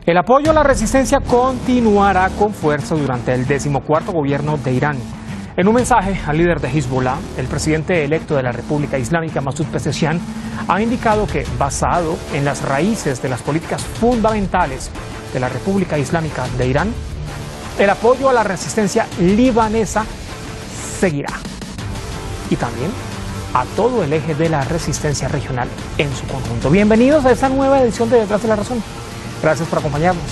El apoyo a la resistencia continuará con fuerza durante el 14º gobierno de Irán. En un mensaje al líder de Hezbollah, el presidente electo de la República Islámica, Masoud Pezeshkian, ha indicado que, basado en las raíces de las políticas fundamentales de la República Islámica de Irán, el apoyo a la resistencia libanesa seguirá. Y también a todo el eje de la resistencia regional en su conjunto. Bienvenidos a esta nueva edición de Detrás de la Razón. Gracias por acompañarnos.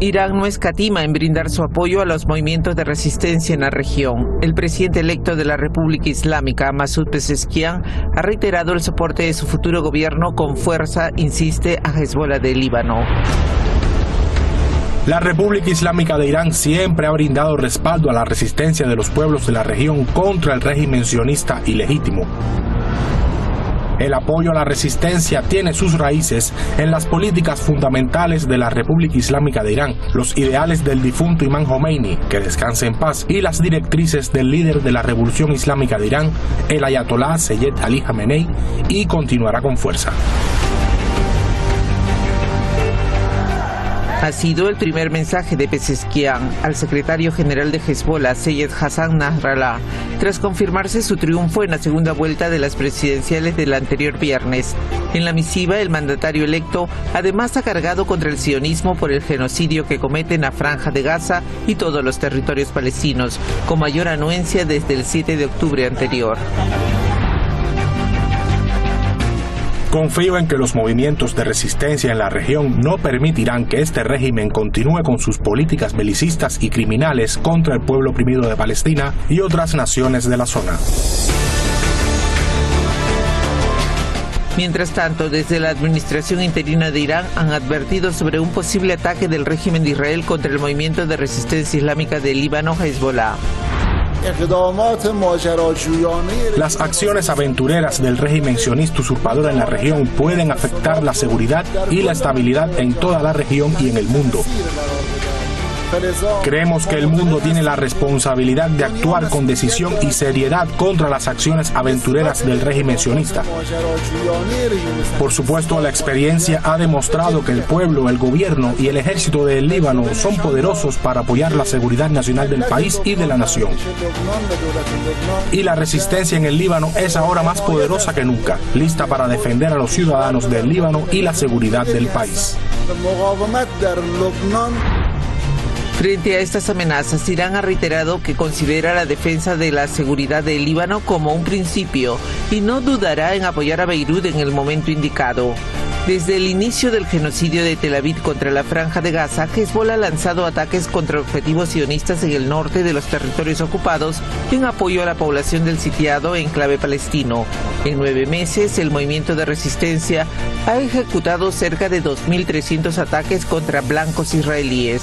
Irán no escatima en brindar su apoyo a los movimientos de resistencia en la región. El presidente electo de la República Islámica, Masoud Pezeshkian, ha reiterado el soporte de su futuro gobierno con fuerza, insiste, a Hezbollah de Líbano. La República Islámica de Irán siempre ha brindado respaldo a la resistencia de los pueblos de la región contra el régimen sionista ilegítimo. El apoyo a la resistencia tiene sus raíces en las políticas fundamentales de la República Islámica de Irán, los ideales del difunto Imam Jomeini, que descanse en paz, y las directrices del líder de la Revolución Islámica de Irán, el ayatolá Seyed Ali Jamenei, y continuará con fuerza. Ha sido el primer mensaje de Pezeshkian al secretario general de Hezbollah, Seyed Hassan Nasrallah, tras confirmarse su triunfo en la segunda vuelta de las presidenciales del anterior viernes. En la misiva, el mandatario electo además ha cargado contra el sionismo por el genocidio que comete en la Franja de Gaza y todos los territorios palestinos, con mayor anuencia desde el 7 de octubre anterior. Confío en que los movimientos de resistencia en la región no permitirán que este régimen continúe con sus políticas belicistas y criminales contra el pueblo oprimido de Palestina y otras naciones de la zona. Mientras tanto, desde la administración interina de Irán han advertido sobre un posible ataque del régimen de Israel contra el movimiento de resistencia islámica del Líbano, Hezbollah. Las acciones aventureras del régimen sionista usurpador en la región pueden afectar la seguridad y la estabilidad en toda la región y en el mundo. Creemos que el mundo tiene la responsabilidad de actuar con decisión y seriedad contra las acciones aventureras del régimen sionista. Por supuesto, la experiencia ha demostrado que el pueblo, el gobierno y el ejército del Líbano son poderosos para apoyar la seguridad nacional del país y de la nación. Y la resistencia en el Líbano es ahora más poderosa que nunca, lista para defender a los ciudadanos del Líbano y la seguridad del país. Frente a estas amenazas, Irán ha reiterado que considera la defensa de la seguridad del Líbano como un principio y no dudará en apoyar a Beirut en el momento indicado. Desde el inicio del genocidio de Tel Aviv contra la Franja de Gaza, Hezbollah ha lanzado ataques contra objetivos sionistas en el norte de los territorios ocupados en apoyo a la población del sitiado enclave palestino. En 9 meses, el movimiento de resistencia ha ejecutado cerca de 2.300 ataques contra blancos israelíes.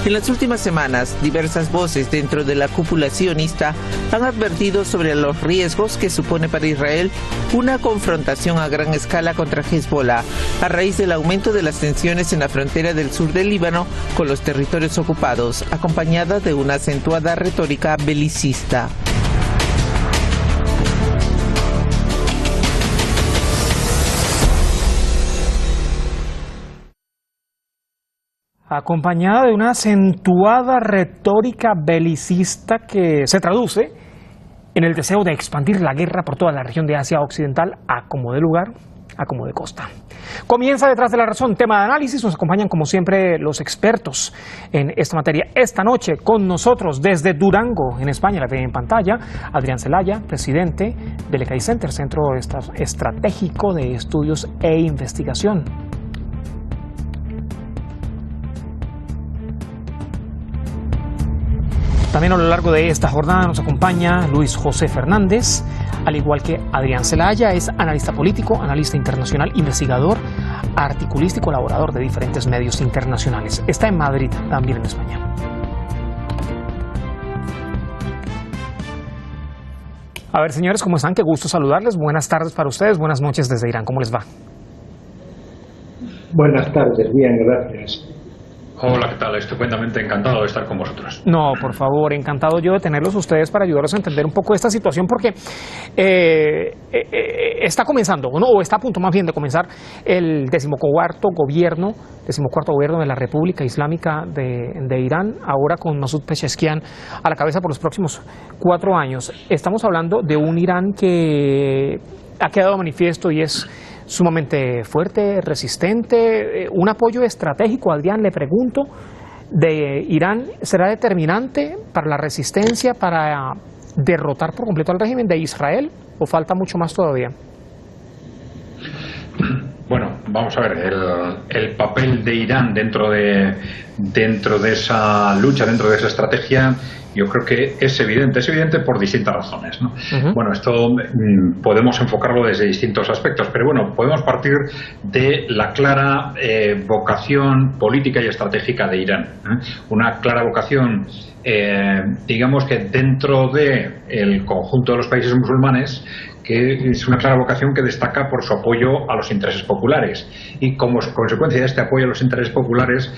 En las últimas semanas, diversas voces dentro de la cúpula sionista han advertido sobre los riesgos que supone para Israel una confrontación a gran escala contra Hezbollah, a raíz del aumento de las tensiones en la frontera del sur del Líbano con los territorios ocupados, acompañada de una acentuada retórica belicista. Acompañada de una acentuada retórica belicista que se traduce en el deseo de expandir la guerra por toda la región de Asia Occidental a como de lugar, a como de costa. Comienza Detrás de la Razón, tema de análisis. Nos acompañan como siempre los expertos en esta materia. Esta noche con nosotros desde Durango, en España, la ve en pantalla, Adrián Zelaya, presidente del ECAI Center, Centro Estratégico de Estudios e Investigación. También a lo largo de esta jornada nos acompaña Luis José Fernández, al igual que Adrián Zelaya, es analista político, analista internacional, investigador, articulista y colaborador de diferentes medios internacionales. Está en Madrid, también en España. A ver, señores, ¿cómo están? Qué gusto saludarles. Buenas tardes para ustedes, buenas noches desde Irán. ¿Cómo les va? Buenas tardes, bien, gracias. Hola, ¿qué tal? Estupendamente encantado de estar con vosotros. No, por favor, encantado yo de tenerlos ustedes para ayudarlos a entender un poco esta situación, porque está comenzando, ¿no? O está a punto más bien de comenzar el 14º gobierno de la República Islámica de Irán, ahora con Masoud Pezeshkian a la cabeza por los próximos 4 años. Estamos hablando de un Irán que ha quedado manifiesto y es sumamente fuerte, resistente, un apoyo estratégico. Adrián, le pregunto, de Irán, ¿será determinante para la resistencia, para derrotar por completo al régimen de Israel, o falta mucho más todavía? Bueno, vamos a ver, el papel de Irán dentro de esa lucha, dentro de esa estrategia, yo creo que es evidente por distintas razones, ¿no? Bueno, esto podemos enfocarlo desde distintos aspectos, pero bueno, podemos partir de la clara vocación política y estratégica de Irán, una clara vocación, digamos que dentro del conjunto de los países musulmanes, que es una clara vocación que destaca por su apoyo a los intereses populares, y como consecuencia de este apoyo a los intereses populares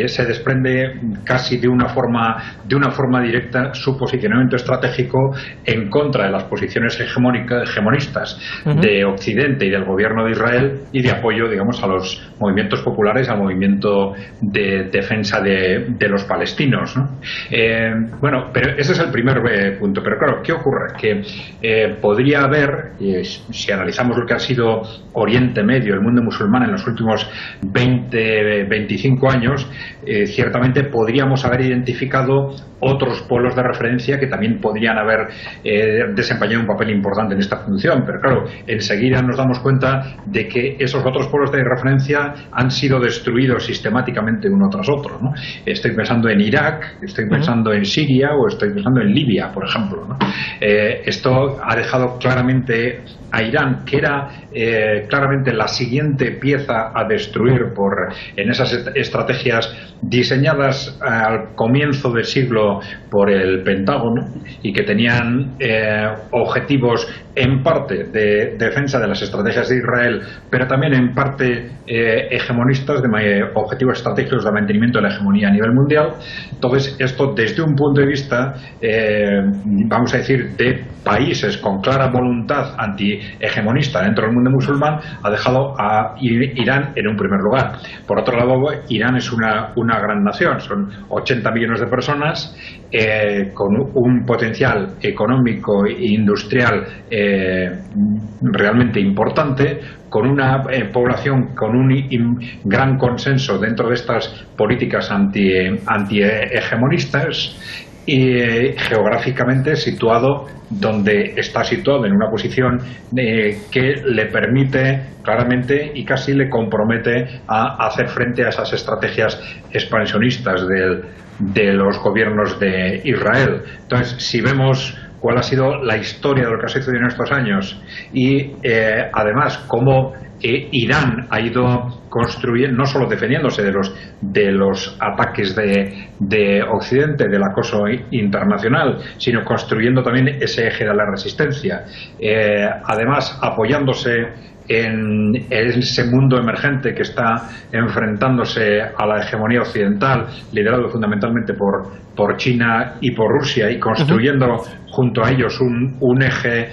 se desprende casi de una forma directa su posicionamiento estratégico en contra de las posiciones hegemonistas de Occidente y del gobierno de Israel, y de apoyo, digamos, a los movimientos populares, al movimiento de defensa de los palestinos, ¿no? Bueno, pero ese es el primer punto. Pero claro, ¿qué ocurre? Que podría haber, si analizamos lo que ha sido Oriente Medio, el mundo musulmán en los últimos 20-25 años, ciertamente podríamos haber identificado otros polos de referencia que también podrían haber desempeñado un papel importante en esta función. Pero claro, enseguida nos damos cuenta de que esos otros polos de referencia han sido destruidos sistemáticamente uno tras otro, ¿no? Estoy pensando en Irak, estoy pensando en Siria, o estoy pensando en Libia, por ejemplo, ¿no? Esto ha dejado claramente a Irán, que era claramente la siguiente pieza a destruir en esas estrategias diseñadas al comienzo del siglo por el Pentágono, y que tenían objetivos en parte de defensa de las estrategias de Israel, pero también en parte hegemonistas, de objetivos estratégicos de mantenimiento de la hegemonía a nivel mundial. Entonces, esto desde un punto de vista, vamos a decir, de países con clara voluntad antihegemonista dentro del mundo musulmán, ha dejado a Irán en un primer lugar. Por otro lado, Irán es una gran nación, son 80 millones de personas, con un potencial económico e industrial realmente importante, con una población con un gran consenso dentro de estas políticas antihegemonistas, y geográficamente situado donde está situado, en una posición que le permite claramente y casi le compromete a hacer frente a esas estrategias expansionistas de los gobiernos de Israel. Entonces, si vemos cuál ha sido la historia de lo que ha sucedido en estos años, y además cómo Irán ha ido construyendo, no solo defendiéndose de los ataques de Occidente, del acoso internacional, sino construyendo también ese eje de la resistencia, además apoyándose en ese mundo emergente que está enfrentándose a la hegemonía occidental, liderado fundamentalmente por China y por Rusia, y construyendo junto a ellos un eje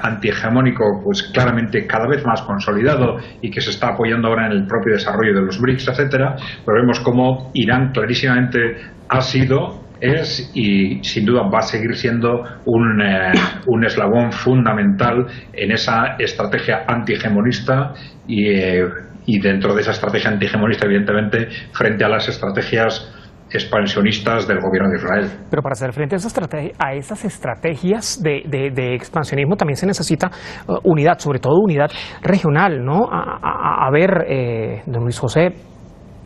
antihegemónico, pues claramente cada vez más consolidado, y que se está apoyando ahora en el propio desarrollo de los BRICS, etcétera. Pero vemos cómo Irán clarísimamente ha sido, es y sin duda va a seguir siendo un eslabón fundamental en esa estrategia antihegemonista, y dentro de esa estrategia antihegemonista, evidentemente, frente a las estrategias expansionistas del gobierno de Israel. Pero para hacer frente a esas estrategias de expansionismo también se necesita unidad, sobre todo unidad regional, ¿no? A ver, don Luis José,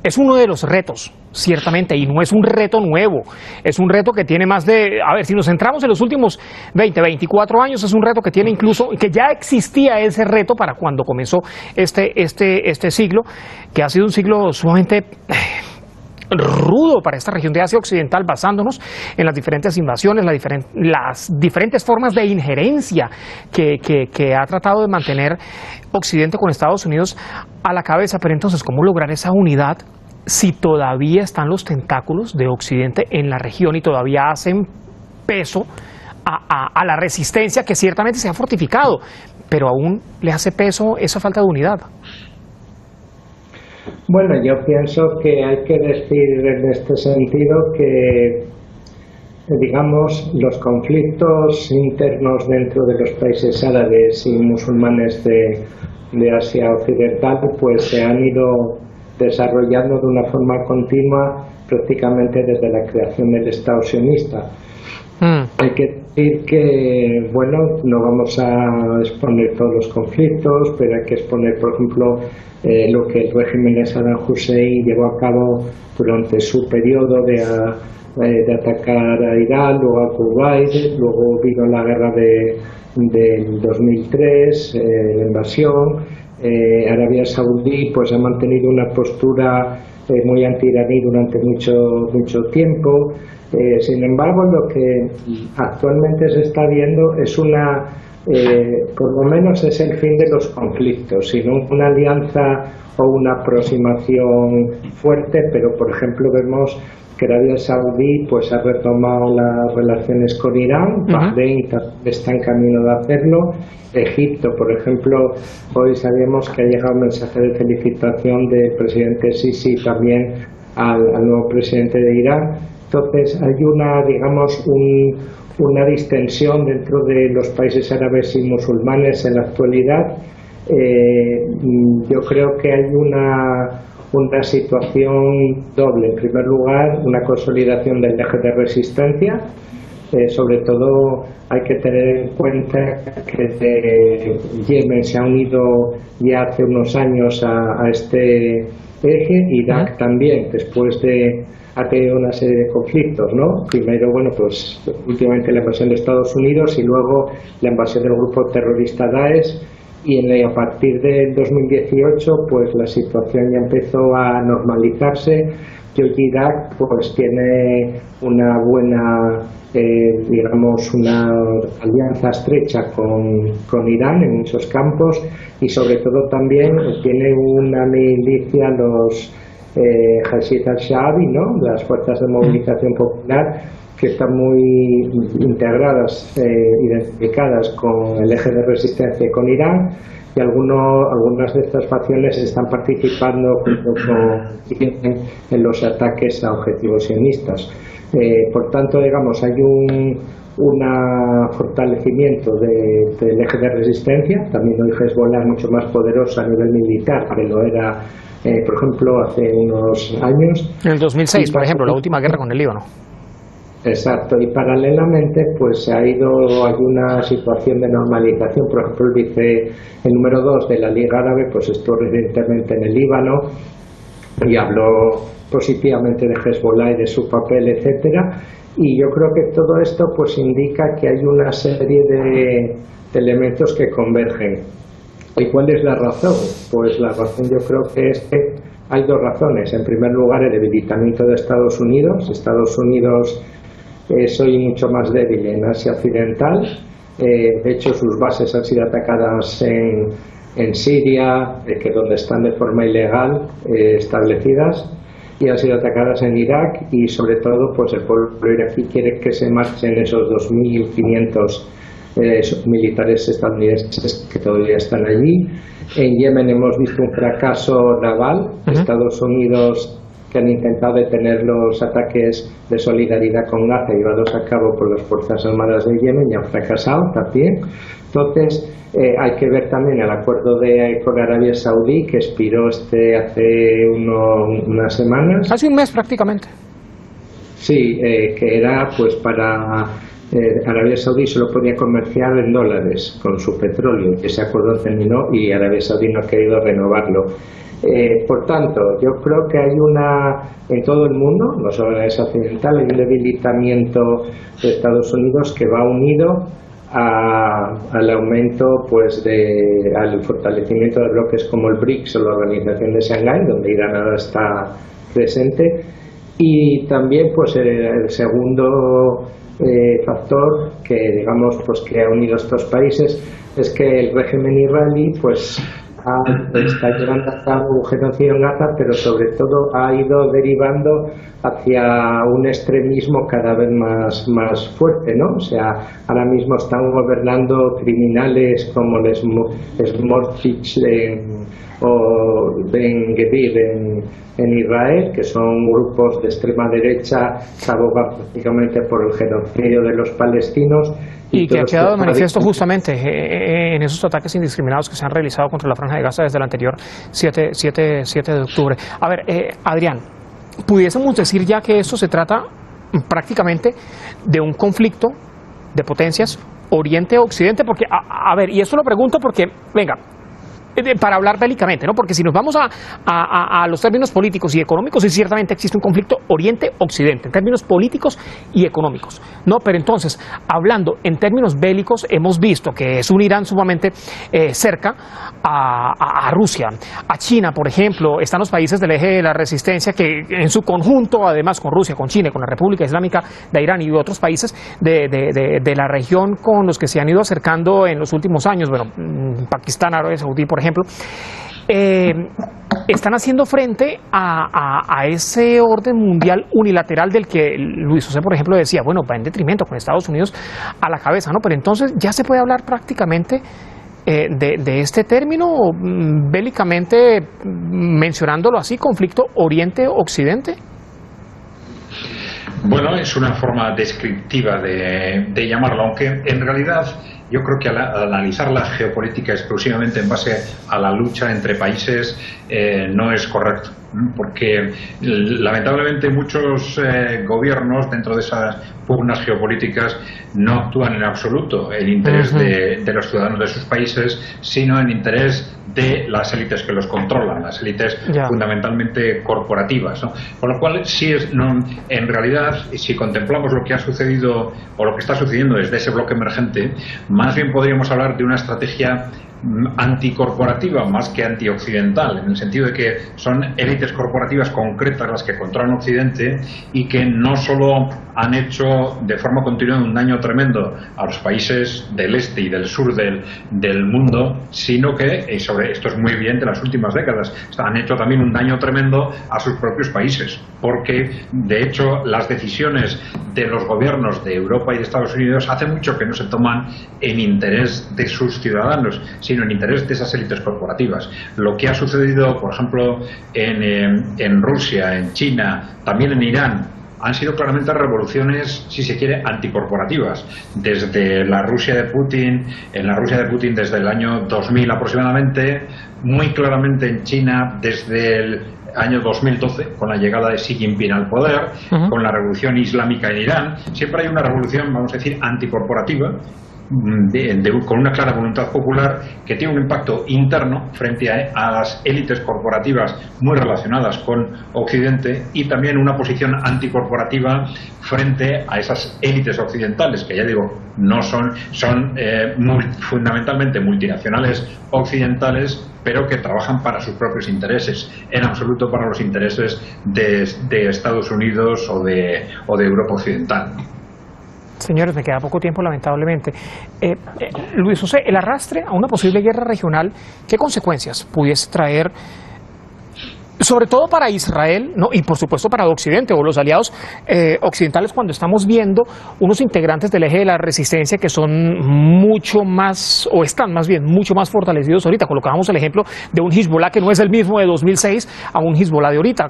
es uno de los retos, ciertamente, y no es un reto nuevo, es un reto que tiene más de, a ver, si nos centramos en los últimos 20, 24 años, es un reto que tiene incluso, que ya existía ese reto para cuando comenzó este siglo, que ha sido un siglo sumamente rudo para esta región de Asia Occidental, basándonos en las diferentes invasiones, las diferentes formas de injerencia que ha tratado de mantener Occidente con Estados Unidos a la cabeza. Pero entonces, ¿cómo lograr esa unidad si todavía están los tentáculos de Occidente en la región y todavía hacen peso a la resistencia que ciertamente se ha fortificado, pero aún le hace peso esa falta de unidad. Bueno, yo pienso que hay que decir en este sentido que, digamos, los conflictos internos dentro de los países árabes y musulmanes de Asia Occidental pues se han ido desarrollando de una forma continua prácticamente desde la creación del Estado sionista. Hay que decir que, bueno, no vamos a exponer todos los conflictos, pero hay que exponer, por ejemplo, lo que el régimen de Saddam Hussein llevó a cabo durante su periodo de atacar a Irán, luego a Kuwait, luego vino la guerra del 2003, la invasión. Arabia Saudí pues ha mantenido una postura muy anti-iraní durante mucho tiempo. Sin embargo, lo que actualmente se está viendo es por lo menos es el fin de los conflictos, sino una alianza o una aproximación fuerte, pero por ejemplo vemos que Arabia Saudí pues ha retomado las relaciones con Irán, Bahrein está en camino de hacerlo, Egipto, por ejemplo, hoy sabemos que ha llegado un mensaje de felicitación del presidente Sisi también al nuevo presidente de Irán. Entonces hay una distensión dentro de los países árabes y musulmanes en la actualidad. Yo creo que hay una situación doble. En primer lugar, una consolidación del eje de resistencia. Sobre todo hay que tener en cuenta que Yemen se ha unido ya hace unos años a este eje, Irak también, ha tenido una serie de conflictos, ¿no? Primero, bueno, pues últimamente la invasión de Estados Unidos y luego la invasión del grupo terrorista Daesh, y a partir del 2018 pues la situación ya empezó a normalizarse. Y hoy Irak pues tiene una buena una alianza estrecha con Irán en muchos campos, y sobre todo también tiene una milicia, los Hashid al-Shaabi, ¿no?, las fuerzas de movilización popular, que están muy integradas, identificadas con el eje de resistencia y con Irán, y algunas de estas facciones están participando en los ataques a objetivos sionistas. Por tanto, digamos, hay un fortalecimiento del eje de resistencia. También hoy Hezbollah es mucho más poderosa a nivel militar que lo era, por ejemplo, hace unos años. En el 2006, por ejemplo, la última guerra con el Líbano. Exacto, y paralelamente pues hay una situación de normalización. Por ejemplo, el número 2 de la Liga Árabe pues estuvo recientemente en el Líbano y habló positivamente de Hezbollah y de su papel, etcétera, y yo creo que todo esto pues indica que hay una serie de elementos que convergen. ¿Y cuál es la razón? Pues la razón yo creo que es que hay dos razones. En primer lugar, el debilitamiento de Estados Unidos. Estados Unidos es hoy mucho más débil en Asia Occidental. De hecho, sus bases han sido atacadas en Siria, que donde están de forma ilegal establecidas, y han sido atacadas en Irak, y sobre todo pues el pueblo iraquí quiere que se marchen esos 2.500 militares estadounidenses que todavía están allí. En Yemen hemos visto un fracaso naval. Estados Unidos, que han intentado detener los ataques de solidaridad con Gaza llevados a cabo por las Fuerzas Armadas de Yemen, y han fracasado también. Entonces, hay que ver también el acuerdo con Arabia Saudí, que expiró hace unas semanas. Hace un mes prácticamente. Sí, que era pues para Arabia Saudí solo podía comerciar en dólares con su petróleo. Ese acuerdo terminó y Arabia Saudí no ha querido renovarlo. Por tanto, yo creo que hay en todo el mundo, no solo en Asia Occidental, hay un debilitamiento de Estados Unidos que va unido al aumento al fortalecimiento de bloques como el BRICS o la Organización de Shanghái, donde Irán ahora está presente, y también pues el segundo factor que digamos pues que ha unido a estos países es que el régimen israelí pues está llevando a cabo un genocidio en Gaza, pero sobre todo ha ido derivando hacia un extremismo cada vez más fuerte, ¿no? O sea, ahora mismo están gobernando criminales como el Smotrich o Ben Gvir en Israel, que son grupos de extrema derecha que abogan prácticamente por el genocidio de los palestinos. Y que ha quedado de manifiesto justamente en esos ataques indiscriminados que se han realizado contra la Franja de Gaza desde el anterior 7 de octubre. A ver, Adrián, ¿pudiésemos decir ya que esto se trata prácticamente de un conflicto de potencias Oriente-Occidente? Porque, a ver, y esto lo pregunto porque, venga, para hablar bélicamente, ¿no? Porque si nos vamos a los términos políticos y económicos, sí, ciertamente existe un conflicto Oriente-Occidente, en términos políticos y económicos, ¿no? Pero entonces, hablando en términos bélicos, hemos visto que es un Irán sumamente cerca a Rusia, a China, por ejemplo. Están los países del eje de la resistencia que en su conjunto, además con Rusia, con China, con la República Islámica de Irán y otros países de la región con los que se han ido acercando en los últimos años, bueno, Pakistán, Arabia Saudí, por ejemplo, están haciendo frente a ese orden mundial unilateral del que Luis José, por ejemplo, decía, bueno, va en detrimento con Estados Unidos a la cabeza, ¿no? Pero entonces ya se puede hablar prácticamente de este término bélicamente, mencionándolo así, conflicto Oriente-Occidente. Bueno, es una forma descriptiva de llamarlo, aunque en realidad yo creo que al analizar la geopolítica exclusivamente en base a la lucha entre países no es correcto, porque lamentablemente muchos gobiernos dentro de esas pugnas geopolíticas no actúan en absoluto en interés de los ciudadanos de sus países, sino en interés de las élites que los controlan, las élites fundamentalmente corporativas, ¿no? Con lo cual, en realidad, si contemplamos lo que ha sucedido o lo que está sucediendo desde ese bloque emergente, más bien podríamos hablar de una estrategia anticorporativa más que antioccidental, en el sentido de que son élites corporativas concretas las que controlan Occidente y que no solo han hecho de forma continua un daño tremendo a los países del este y del sur del mundo, sino que, y sobre esto es muy evidente en las últimas décadas, han hecho también un daño tremendo a sus propios países, porque de hecho las decisiones de los gobiernos de Europa y de Estados Unidos hace mucho que no se toman en interés de sus ciudadanos, sino en interés de esas élites corporativas. Lo que ha sucedido, por ejemplo, en Rusia, en China, también en Irán, han sido claramente revoluciones, si se quiere, anticorporativas. Desde la Rusia de Putin, desde el año 2000 aproximadamente, muy claramente en China desde el año 2012, con la llegada de Xi Jinping al poder, con la revolución islámica en Irán. Siempre hay una revolución, vamos a decir, anticorporativa, con una clara voluntad popular que tiene un impacto interno frente a las élites corporativas muy relacionadas con Occidente, y también una posición anticorporativa frente a esas élites occidentales que, ya digo, no son fundamentalmente multinacionales occidentales, pero que trabajan para sus propios intereses, en absoluto para los intereses de Estados Unidos o de Europa Occidental. Señores, me queda poco tiempo, lamentablemente. Luis José, el arrastre a una posible guerra regional, ¿qué consecuencias pudiese traer, sobre todo para Israel, ¿no? Y por supuesto para Occidente o los aliados occidentales, cuando estamos viendo unos integrantes del eje de la resistencia que son mucho más, o están más bien mucho más fortalecidos ahorita? Colocábamos el ejemplo de un Hezbollah que no es el mismo de 2006 a un Hezbollah de ahorita,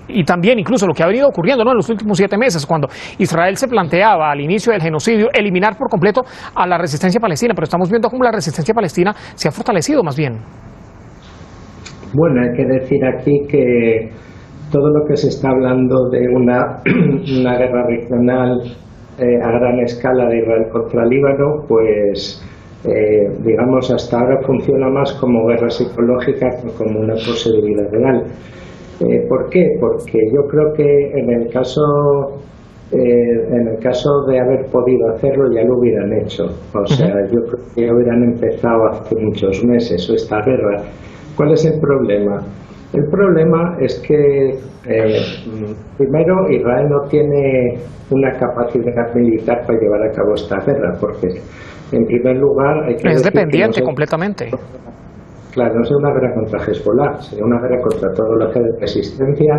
y también incluso lo que ha venido ocurriendo, ¿no?, en los últimos 7 meses, cuando Israel se planteaba al inicio del genocidio eliminar por completo a la resistencia palestina, pero estamos viendo cómo la resistencia palestina se ha fortalecido más bien. Bueno, hay que decir aquí que todo lo que se está hablando de una guerra regional a gran escala de Israel contra Líbano, pues digamos hasta ahora funciona más como guerra psicológica que como una posibilidad real. ¿Por qué? Porque yo creo que en el caso de haber podido hacerlo ya lo hubieran hecho. O sea, yo creo que hubieran empezado hace muchos meses esta guerra. ¿Cuál es el problema? El problema es que, primero, Israel no tiene una capacidad militar para llevar a cabo esta guerra, porque, en primer lugar, hay que es dependiente completamente. Claro, no sería una guerra contra Hezbollah, sería una guerra contra todo lo que es resistencia.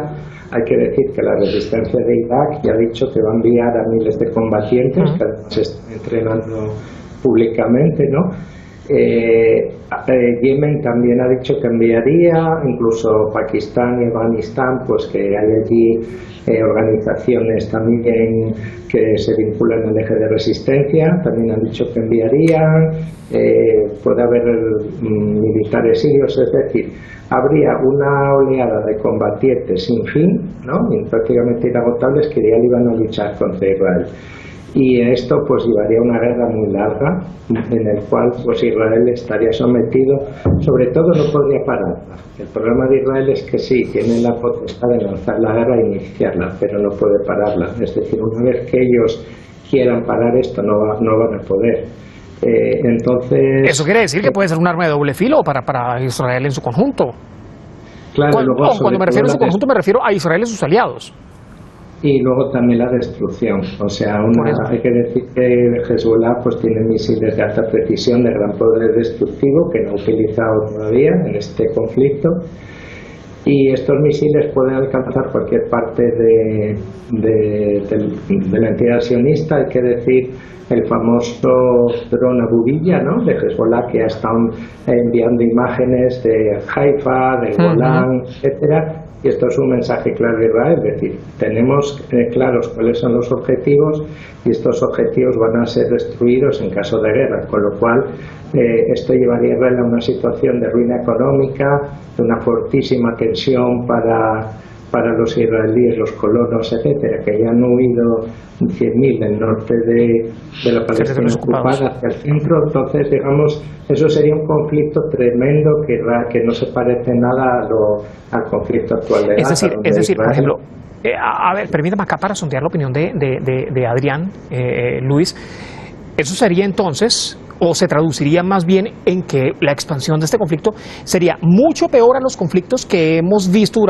Hay que decir que la resistencia de Irak ya ha dicho que va a enviar a miles de combatientes, que además se están entrenando públicamente, ¿no? Yemen también ha dicho que enviaría, incluso Pakistán y Afganistán, pues que hay allí organizaciones también que se vinculan al eje de resistencia, también han dicho que enviarían, puede haber militares sirios, es decir, habría una oleada de combatientes sin fin, ¿no? Y prácticamente inagotables que ya iban a luchar contra Israel. Y esto pues llevaría a una guerra muy larga en el cual pues Israel estaría sometido, sobre todo no podría pararla. El problema de Israel es que sí, tiene la potestad de lanzar la guerra e iniciarla, pero no puede pararla. Es decir, una vez que ellos quieran parar esto no van a poder. Entonces... ¿Eso quiere decir que puede ser un arma de doble filo para Israel en su conjunto? Claro, cuando me refiero a su conjunto me refiero a Israel y sus aliados. Y luego también la destrucción, o sea, hay que decir que Hezbollah pues tiene misiles de alta precisión de gran poder destructivo que no ha utilizado todavía en este conflicto, y estos misiles pueden alcanzar cualquier parte de la entidad sionista. Hay que decir el famoso dron Abu Villa, ¿no?, de Hezbollah, que ha estado enviando imágenes de Haifa, del Golán, etcétera. Y esto es un mensaje claro de Israel, es decir, tenemos claros cuáles son los objetivos y estos objetivos van a ser destruidos en caso de guerra, con lo cual esto llevaría a Israel a una situación de ruina económica, de una fortísima tensión para los israelíes, los colonos, etcétera, que ya han huido 100.000 del norte de la Palestina ocupada hacia el centro. Entonces, digamos, eso sería un conflicto tremendo que no se parece nada al conflicto actual de Gaza. Es decir, por ejemplo, a ver, permítame acá para sondear la opinión de Adrián, Luis, eso sería entonces, o se traduciría más bien en que la expansión de este conflicto sería mucho peor a los conflictos que hemos visto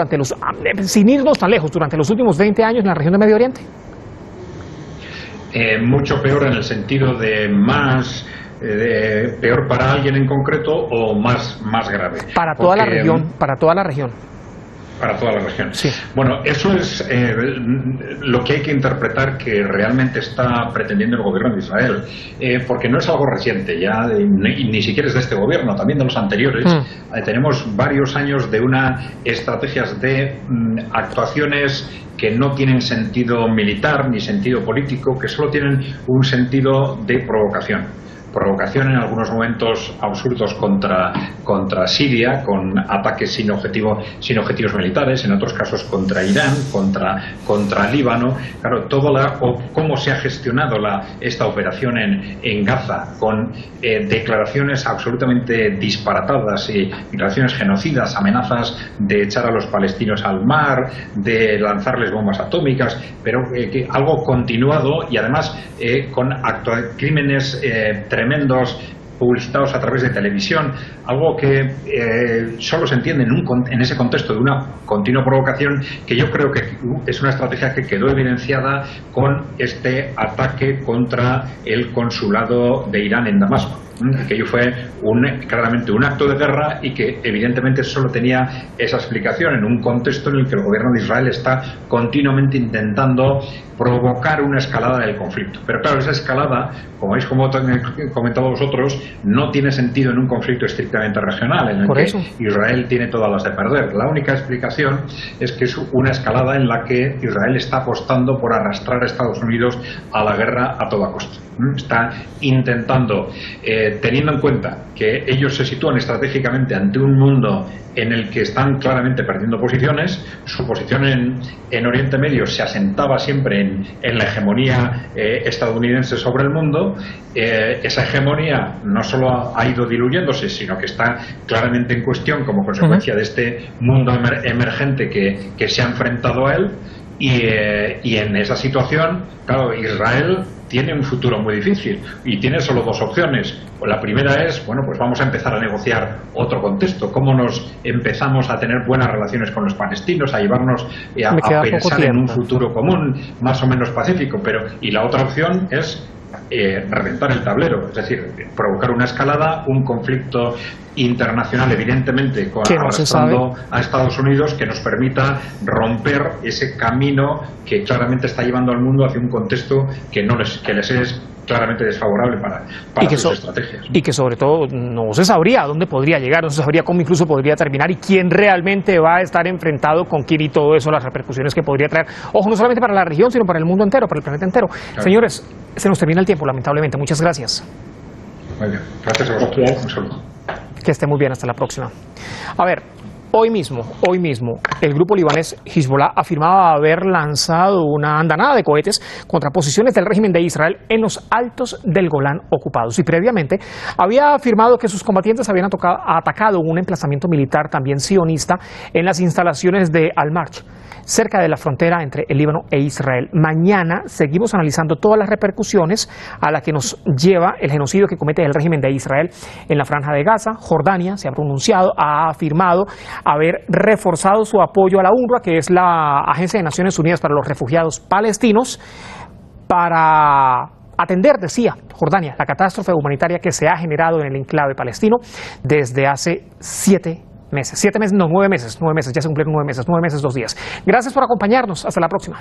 sin irnos tan lejos, durante los últimos 20 años en la región de Medio Oriente. Mucho peor en el sentido de peor para alguien en concreto o más grave. Para toda la región, para toda la región. Para toda la región. Sí. Bueno, eso es lo que hay que interpretar que realmente está pretendiendo el gobierno de Israel, porque no es algo reciente, ya ni siquiera es de este gobierno, también de los anteriores. Tenemos varios años de estrategias de actuaciones que no tienen sentido militar ni sentido político, que solo tienen un sentido de provocación en algunos momentos absurdos contra Siria, con ataques sin objetivos militares, en otros casos contra Irán, contra Líbano. Claro, cómo se ha gestionado esta operación en Gaza, con declaraciones absolutamente disparatadas y declaraciones genocidas, amenazas de echar a los palestinos al mar, de lanzarles bombas atómicas, pero algo continuado y además con crímenes tremendos publicitados a través de televisión, algo que solo se entiende en ese contexto de una continua provocación, que yo creo que es una estrategia que quedó evidenciada con este ataque contra el consulado de Irán en Damasco, que ello fue claramente un acto de guerra y que evidentemente solo tenía esa explicación en un contexto en el que el gobierno de Israel está continuamente intentando provocar una escalada del conflicto. Pero claro, esa escalada, como habéis comentado vosotros, no tiene sentido en un conflicto estrictamente regional, en el que Israel tiene todas las de perder. La única explicación es que es una escalada en la que Israel está apostando por arrastrar a Estados Unidos a la guerra a toda costa. Está intentando, teniendo en cuenta que ellos se sitúan estratégicamente ante un mundo en el que están claramente perdiendo posiciones. Su posición en Oriente Medio se asentaba siempre en la hegemonía estadounidense sobre el mundo. Esa hegemonía no solo ha ido diluyéndose, sino que está claramente en cuestión como consecuencia de este mundo emergente que se ha enfrentado a él. Y en esa situación, claro, Israel tiene un futuro muy difícil y tiene solo dos opciones. La primera es, bueno, pues vamos a empezar a negociar otro contexto, cómo nos empezamos a tener buenas relaciones con los palestinos, a llevarnos a pensar en un futuro común más o menos pacífico. Y la otra opción es reventar el tablero, es decir, provocar una escalada, un conflicto internacional, evidentemente, arrastrando a Estados Unidos, que nos permita romper ese camino que claramente está llevando al mundo hacia un contexto que les es claramente desfavorable para sus estrategias, ¿no? Y que sobre todo no se sabría a dónde podría llegar, no se sabría cómo incluso podría terminar y quién realmente va a estar enfrentado con quién y todo eso, las repercusiones que podría traer. Ojo, no solamente para la región, sino para el mundo entero, para el planeta entero. Claro. Señores, se nos termina el tiempo, lamentablemente. Muchas gracias. Muy bien. Gracias a vosotros. Un saludo. Que esté muy bien, hasta la próxima. A ver, hoy mismo, el grupo libanés Hezbollah afirmaba haber lanzado una andanada de cohetes contra posiciones del régimen de Israel en los altos del Golán ocupados. Y previamente había afirmado que sus combatientes habían atacado un emplazamiento militar también sionista en las instalaciones de Al-Marj, cerca de la frontera entre el Líbano e Israel. Mañana seguimos analizando todas las repercusiones a las que nos lleva el genocidio que comete el régimen de Israel en la Franja de Gaza. Jordania se ha pronunciado, ha afirmado haber reforzado su apoyo a la UNRWA, que es la Agencia de Naciones Unidas para los Refugiados Palestinos, para atender, decía Jordania, la catástrofe humanitaria que se ha generado en el enclave palestino desde hace 7 meses. 7 meses, no, 9 meses, ya se cumplieron 9 meses, 2 días. Gracias por acompañarnos, hasta la próxima.